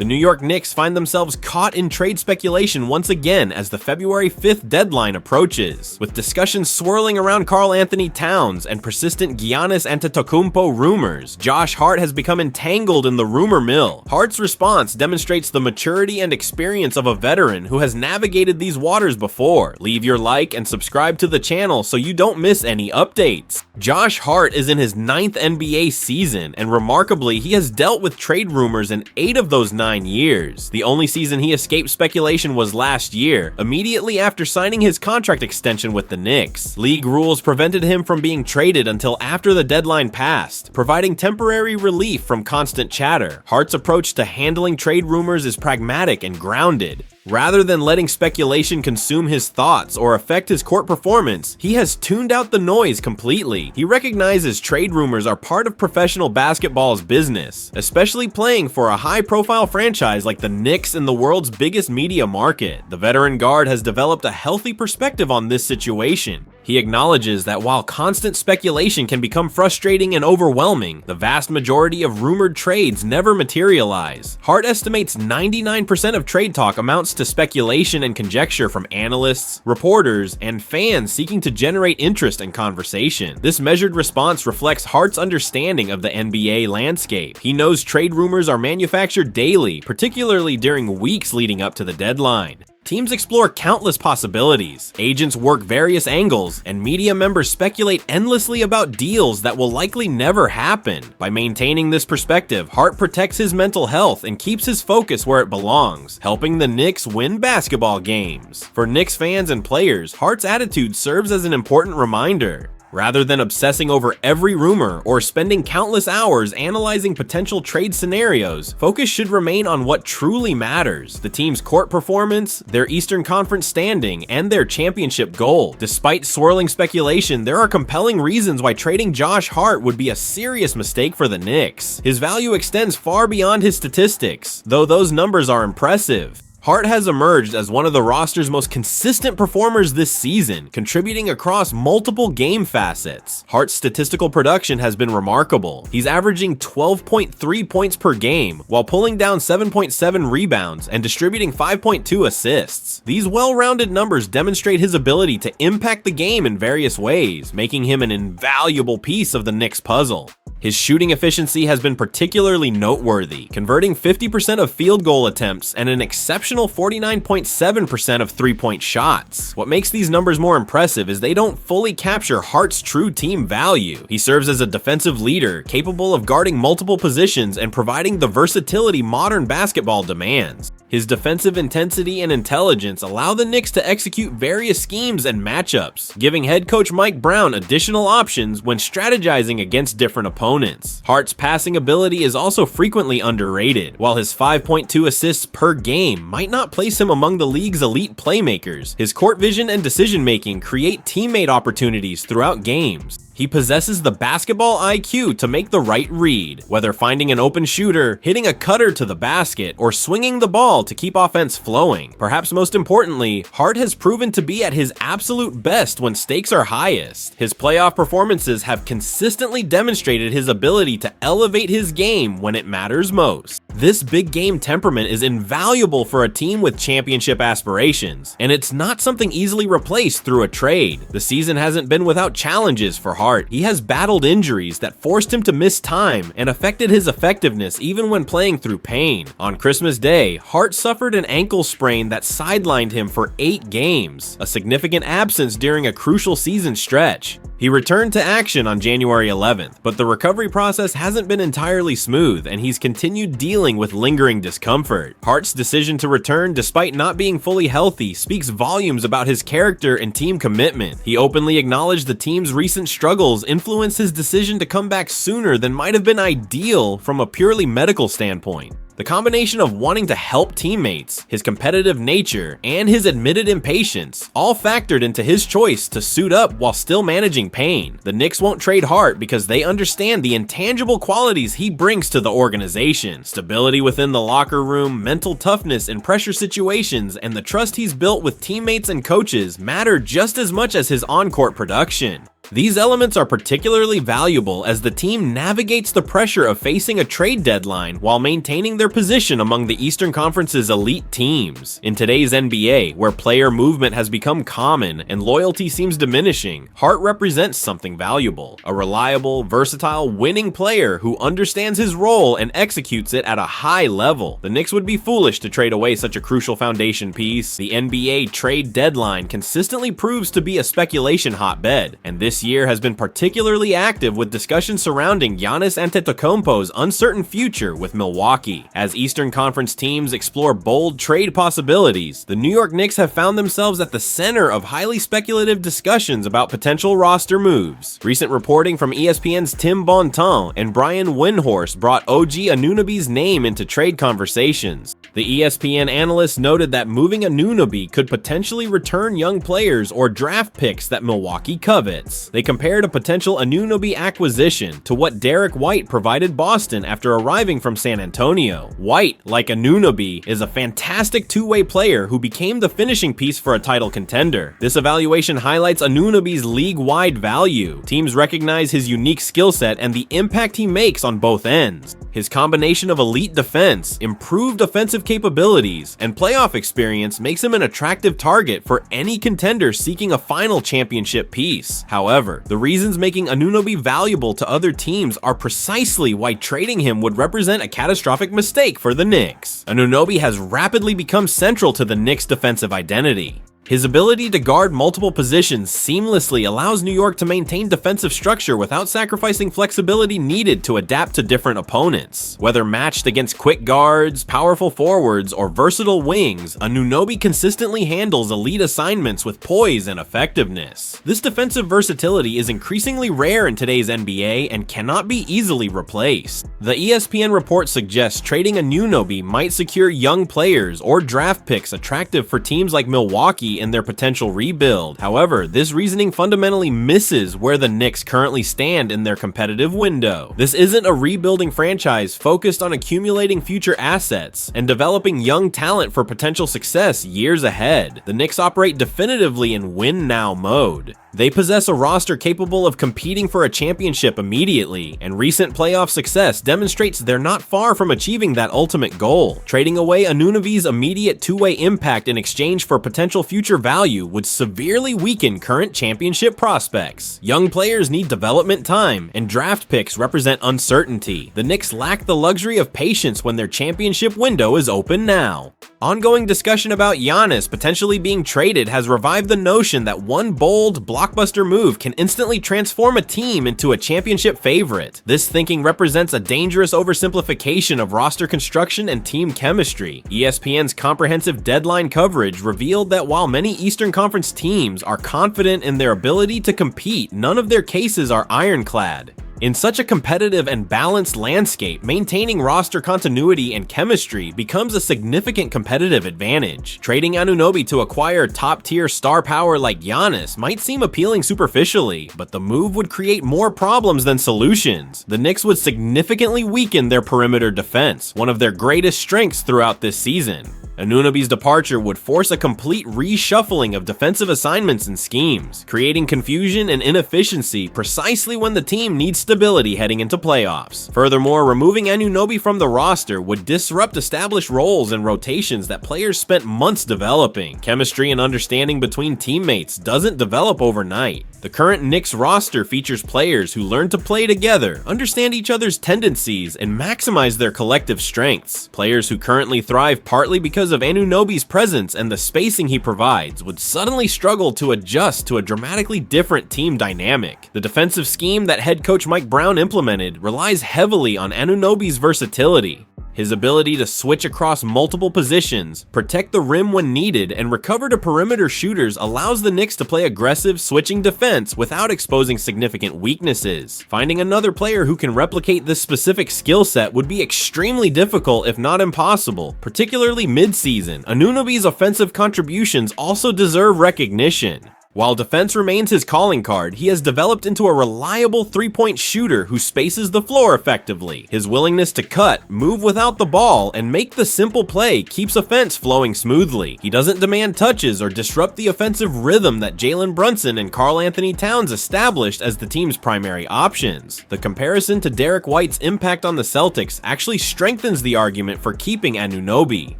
The New York Knicks find themselves caught in trade speculation once again as the February 5th deadline approaches, with discussions swirling around Karl Anthony Towns and persistent Giannis Antetokounmpo rumors. Josh Hart has become entangled in the rumor mill. Hart's response demonstrates the maturity and experience of a veteran who has navigated these waters before. Leave your like and subscribe to the channel so you don't miss any updates. Josh Hart is in his 9th NBA season, and remarkably, he has dealt with trade rumors in 8 of those 9 years. The only season he escaped speculation was last year, immediately after signing his contract extension with the Knicks. League rules prevented him from being traded until after the deadline passed, providing temporary relief from constant chatter. Hart's approach to handling trade rumors is pragmatic and grounded. Rather than letting speculation consume his thoughts or affect his court performance, he has tuned out the noise completely. He recognizes trade rumors are part of professional basketball's business, especially playing for a high-profile franchise like the Knicks in the world's biggest media market. The veteran guard has developed a healthy perspective on this situation. He acknowledges that while constant speculation can become frustrating and overwhelming, the vast majority of rumored trades never materialize. Hart estimates 99% of trade talk amounts to speculation and conjecture from analysts, reporters, and fans seeking to generate interest and conversation. This measured response reflects Hart's understanding of the NBA landscape. He knows trade rumors are manufactured daily, particularly during weeks leading up to the deadline. Teams explore countless possibilities, agents work various angles, and media members speculate endlessly about deals that will likely never happen. By maintaining this perspective, Hart protects his mental health and keeps his focus where it belongs, helping the Knicks win basketball games. For Knicks fans and players, Hart's attitude serves as an important reminder. Rather than obsessing over every rumor or spending countless hours analyzing potential trade scenarios, focus should remain on what truly matters: the team's court performance, their Eastern Conference standing, and their championship goal. Despite swirling speculation, there are compelling reasons why trading Josh Hart would be a serious mistake for the Knicks. His value extends far beyond his statistics, though those numbers are impressive. Hart has emerged as one of the roster's most consistent performers this season, contributing across multiple game facets. Hart's statistical production has been remarkable. He's averaging 12.3 points per game, while pulling down 7.7 rebounds and distributing 5.2 assists. These well-rounded numbers demonstrate his ability to impact the game in various ways, making him an invaluable piece of the Knicks puzzle. His shooting efficiency has been particularly noteworthy, converting 50% of field goal attempts and an exceptional 49.7% of three-point shots. What makes these numbers more impressive is they don't fully capture Hart's true team value. He serves as a defensive leader, capable of guarding multiple positions and providing the versatility modern basketball demands. His defensive intensity and intelligence allow the Knicks to execute various schemes and matchups, giving head coach Mike Brown additional options when strategizing against different opponents. Hart's passing ability is also frequently underrated. While his 5.2 assists per game might not place him among the league's elite playmakers, his court vision and decision-making create teammate opportunities throughout games. He possesses the basketball IQ to make the right read, whether finding an open shooter, hitting a cutter to the basket, or swinging the ball to keep offense flowing. Perhaps most importantly, Hart has proven to be at his absolute best when stakes are highest. His playoff performances have consistently demonstrated his ability to elevate his game when it matters most. This big game temperament is invaluable for a team with championship aspirations, and it's not something easily replaced through a trade. The season hasn't been without challenges for Hart. He has battled injuries that forced him to miss time and affected his effectiveness even when playing through pain. On Christmas Day, Hart suffered an ankle sprain that sidelined him for 8 games, a significant absence during a crucial season stretch. He returned to action on January 11th, but the recovery process hasn't been entirely smooth, and he's continued dealing with lingering discomfort. Hart's decision to return despite not being fully healthy speaks volumes about his character and team commitment. He openly acknowledged the team's recent struggles influenced his decision to come back sooner than might have been ideal from a purely medical standpoint. The combination of wanting to help teammates, his competitive nature, and his admitted impatience all factored into his choice to suit up while still managing pain. The Knicks won't trade Hart because they understand the intangible qualities he brings to the organization: stability within the locker room, mental toughness in pressure situations, and the trust he's built with teammates and coaches matter just as much as his on-court production. These elements are particularly valuable as the team navigates the pressure of facing a trade deadline while maintaining their position among the Eastern Conference's elite teams. In today's NBA, where player movement has become common and loyalty seems diminishing, Hart represents something valuable: a reliable, versatile, winning player who understands his role and executes it at a high level. The Knicks would be foolish to trade away such a crucial foundation piece. The NBA trade deadline consistently proves to be a speculation hotbed, and this year has been particularly active with discussions surrounding Giannis Antetokounmpo's uncertain future with Milwaukee. As Eastern Conference teams explore bold trade possibilities, the New York Knicks have found themselves at the center of highly speculative discussions about potential roster moves. Recent reporting from ESPN's Tim Bontemps and Brian Windhorst brought OG Anunoby's name into trade conversations. The ESPN analyst noted that moving Anunoby could potentially return young players or draft picks that Milwaukee covets. They compared a potential Anunoby acquisition to what Derek White provided Boston after arriving from San Antonio. White, like Anunoby, is a fantastic two-way player who became the finishing piece for a title contender. This evaluation highlights Anunoby's league-wide value. Teams recognize his unique skill set and the impact he makes on both ends. His combination of elite defense, improved offensive capabilities, and playoff experience makes him an attractive target for any contender seeking a final championship piece. However, the reasons making Anunoby valuable to other teams are precisely why trading him would represent a catastrophic mistake for the Knicks. Anunoby has rapidly become central to the Knicks' defensive identity. His ability to guard multiple positions seamlessly allows New York to maintain defensive structure without sacrificing flexibility needed to adapt to different opponents. Whether matched against quick guards, powerful forwards, or versatile wings, Anunoby consistently handles elite assignments with poise and effectiveness. This defensive versatility is increasingly rare in today's NBA and cannot be easily replaced. The ESPN report suggests trading Anunoby might secure young players or draft picks attractive for teams like Milwaukee in their potential rebuild. However, this reasoning fundamentally misses where the Knicks currently stand in their competitive window. This isn't a rebuilding franchise focused on accumulating future assets and developing young talent for potential success years ahead. The Knicks operate definitively in win-now mode. They possess a roster capable of competing for a championship immediately, and recent playoff success demonstrates they're not far from achieving that ultimate goal. Trading away Anunoby's immediate two-way impact in exchange for potential future value would severely weaken current championship prospects. Young players need development time, and draft picks represent uncertainty. The Knicks lack the luxury of patience when their championship window is open now. Ongoing discussion about Giannis potentially being traded has revived the notion that one bold, blockbuster move can instantly transform a team into a championship favorite. This thinking represents a dangerous oversimplification of roster construction and team chemistry. ESPN's comprehensive deadline coverage revealed that while many Eastern Conference teams are confident in their ability to compete, none of their cases are ironclad. In such a competitive and balanced landscape, maintaining roster continuity and chemistry becomes a significant competitive advantage. Trading Anunoby to acquire top-tier star power like Giannis might seem appealing superficially, but the move would create more problems than solutions. The Knicks would significantly weaken their perimeter defense, one of their greatest strengths throughout this season. Anunoby's departure would force a complete reshuffling of defensive assignments and schemes, creating confusion and inefficiency precisely when the team needs stability heading into playoffs. Furthermore, removing Anunoby from the roster would disrupt established roles and rotations that players spent months developing. Chemistry and understanding between teammates doesn't develop overnight. The current Knicks roster features players who learn to play together, understand each other's tendencies, and maximize their collective strengths. Players who currently thrive partly because of Anunoby's presence and the spacing he provides would suddenly struggle to adjust to a dramatically different team dynamic. The defensive scheme that head coach Mike Brown implemented relies heavily on Anunoby's versatility. His ability to switch across multiple positions, protect the rim when needed, and recover to perimeter shooters allows the Knicks to play aggressive, switching defense without exposing significant weaknesses. Finding another player who can replicate this specific skill set would be extremely difficult, if not impossible, particularly mid-season. Anunoby's offensive contributions also deserve recognition. While defense remains his calling card, he has developed into a reliable three-point shooter who spaces the floor effectively. His willingness to cut, move without the ball, and make the simple play keeps offense flowing smoothly. He doesn't demand touches or disrupt the offensive rhythm that Jalen Brunson and Karl-Anthony Towns established as the team's primary options. The comparison to Derek White's impact on the Celtics actually strengthens the argument for keeping Anunoby.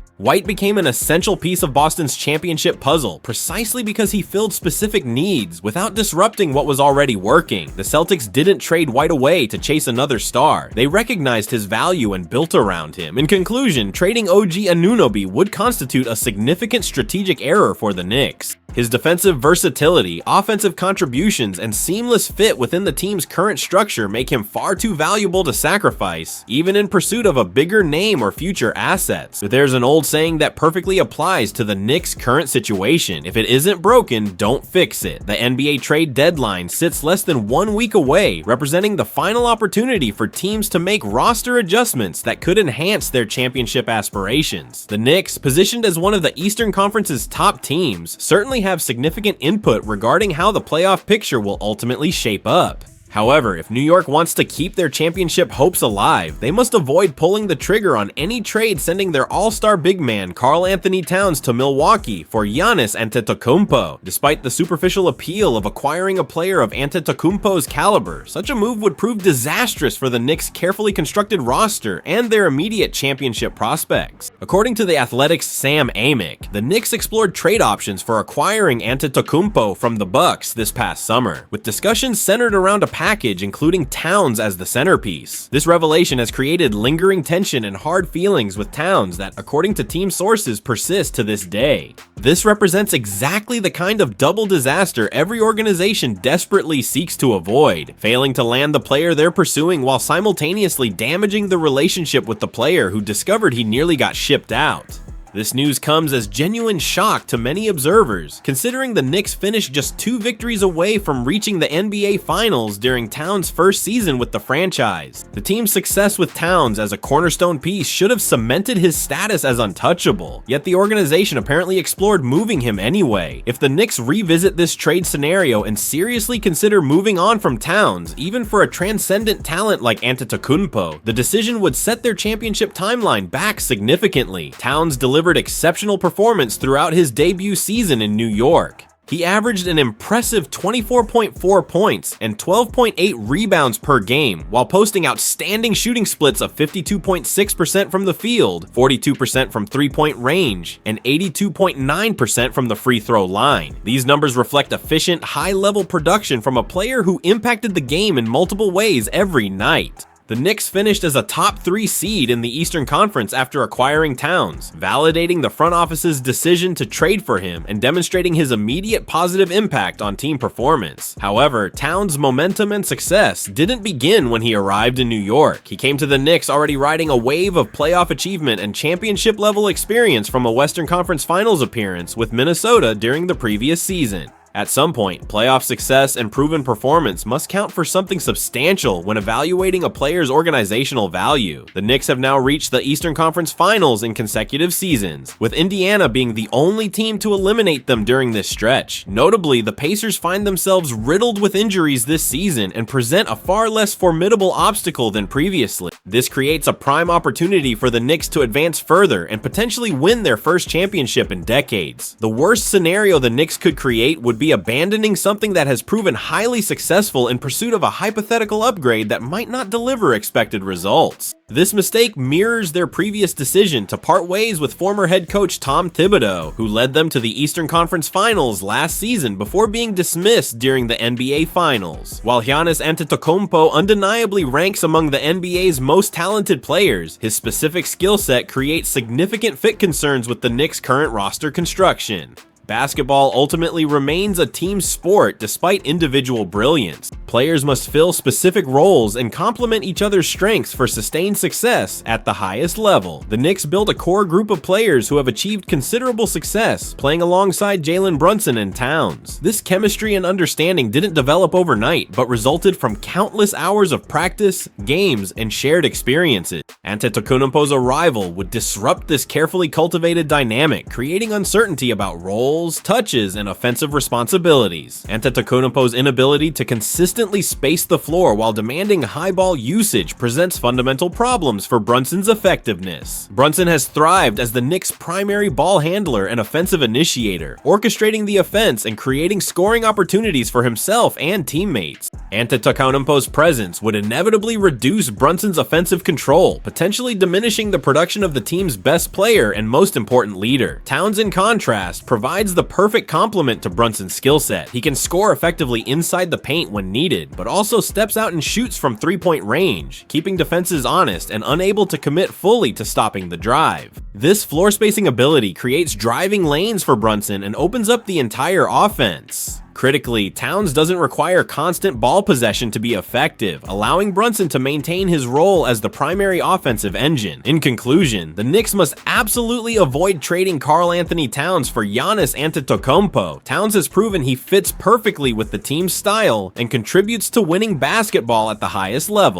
White became an essential piece of Boston's championship puzzle precisely because he filled specific needs without disrupting what was already working. The Celtics didn't trade White away to chase another star. They recognized his value and built around him. In conclusion, trading OG Anunoby would constitute a significant strategic error for the Knicks. His defensive versatility, offensive contributions, and seamless fit within the team's current structure make him far too valuable to sacrifice, even in pursuit of a bigger name or future assets. But there's an old saying that perfectly applies to the Knicks' current situation: if it isn't broken, don't fix it. The NBA trade deadline sits less than 1 week away, representing the final opportunity for teams to make roster adjustments that could enhance their championship aspirations. The Knicks, positioned as one of the Eastern Conference's top teams, certainly have significant input regarding how the playoff picture will ultimately shape up. However, if New York wants to keep their championship hopes alive, they must avoid pulling the trigger on any trade sending their all-star big man Karl-Anthony Towns to Milwaukee for Giannis Antetokounmpo. Despite the superficial appeal of acquiring a player of Antetokounmpo's caliber, such a move would prove disastrous for the Knicks' carefully constructed roster and their immediate championship prospects. According to The Athletic's Sam Amick, the Knicks explored trade options for acquiring Antetokounmpo from the Bucks this past summer, with discussions centered around a package including Towns as the centerpiece. This revelation has created lingering tension and hard feelings with Towns that, according to team sources, persist to this day. This represents exactly the kind of double disaster every organization desperately seeks to avoid, failing to land the player they're pursuing while simultaneously damaging the relationship with the player who discovered he nearly got shipped out. This news comes as genuine shock to many observers, considering the Knicks finished just 2 victories away from reaching the NBA Finals during Towns' first season with the franchise. The team's success with Towns as a cornerstone piece should have cemented his status as untouchable, yet the organization apparently explored moving him anyway. If the Knicks revisit this trade scenario and seriously consider moving on from Towns, even for a transcendent talent like Antetokounmpo, the decision would set their championship timeline back significantly. Towns delivered exceptional performance throughout his debut season in New York. He averaged an impressive 24.4 points and 12.8 rebounds per game, while posting outstanding shooting splits of 52.6% from the field, 42% from three-point range, and 82.9% from the free throw line. These numbers reflect efficient, high-level production from a player who impacted the game in multiple ways every night. The Knicks finished as a top 3 seed in the Eastern Conference after acquiring Towns, validating the front office's decision to trade for him and demonstrating his immediate positive impact on team performance. However, Towns' momentum and success didn't begin when he arrived in New York. He came to the Knicks already riding a wave of playoff achievement and championship-level experience from a Western Conference Finals appearance with Minnesota during the previous season. At some point, playoff success and proven performance must count for something substantial when evaluating a player's organizational value. The Knicks have now reached the Eastern Conference Finals in consecutive seasons, with Indiana being the only team to eliminate them during this stretch. Notably, the Pacers find themselves riddled with injuries this season and present a far less formidable obstacle than previously. This creates a prime opportunity for the Knicks to advance further and potentially win their first championship in decades. The worst scenario the Knicks could create would be abandoning something that has proven highly successful in pursuit of a hypothetical upgrade that might not deliver expected results. This mistake mirrors their previous decision to part ways with former head coach Tom Thibodeau, who led them to the Eastern Conference Finals last season before being dismissed during the NBA Finals. While Giannis Antetokounmpo undeniably ranks among the NBA's most talented players, his specific skill set creates significant fit concerns with the Knicks' current roster construction. Basketball ultimately remains a team sport despite individual brilliance. Players must fill specific roles and complement each other's strengths for sustained success at the highest level. The Knicks built a core group of players who have achieved considerable success, playing alongside Jalen Brunson and Towns. This chemistry and understanding didn't develop overnight, but resulted from countless hours of practice, games, and shared experiences. Antetokounmpo's arrival would disrupt this carefully cultivated dynamic, creating uncertainty about roles, roles, touches, and offensive responsibilities. Antetokounmpo's inability to consistently space the floor while demanding high ball usage presents fundamental problems for Brunson's effectiveness. Brunson has thrived as the Knicks' primary ball handler and offensive initiator, orchestrating the offense and creating scoring opportunities for himself and teammates. Antetokounmpo's presence would inevitably reduce Brunson's offensive control, potentially diminishing the production of the team's best player and most important leader. Towns, in contrast, provides the perfect complement to Brunson's skill set. He can score effectively inside the paint when needed, but also steps out and shoots from three-point range, keeping defenses honest and unable to commit fully to stopping the drive. This floor spacing ability creates driving lanes for Brunson and opens up the entire offense. Critically, Towns doesn't require constant ball possession to be effective, allowing Brunson to maintain his role as the primary offensive engine. In conclusion, the Knicks must absolutely avoid trading Karl-Anthony Towns for Giannis Antetokounmpo. Towns has proven he fits perfectly with the team's style and contributes to winning basketball at the highest level.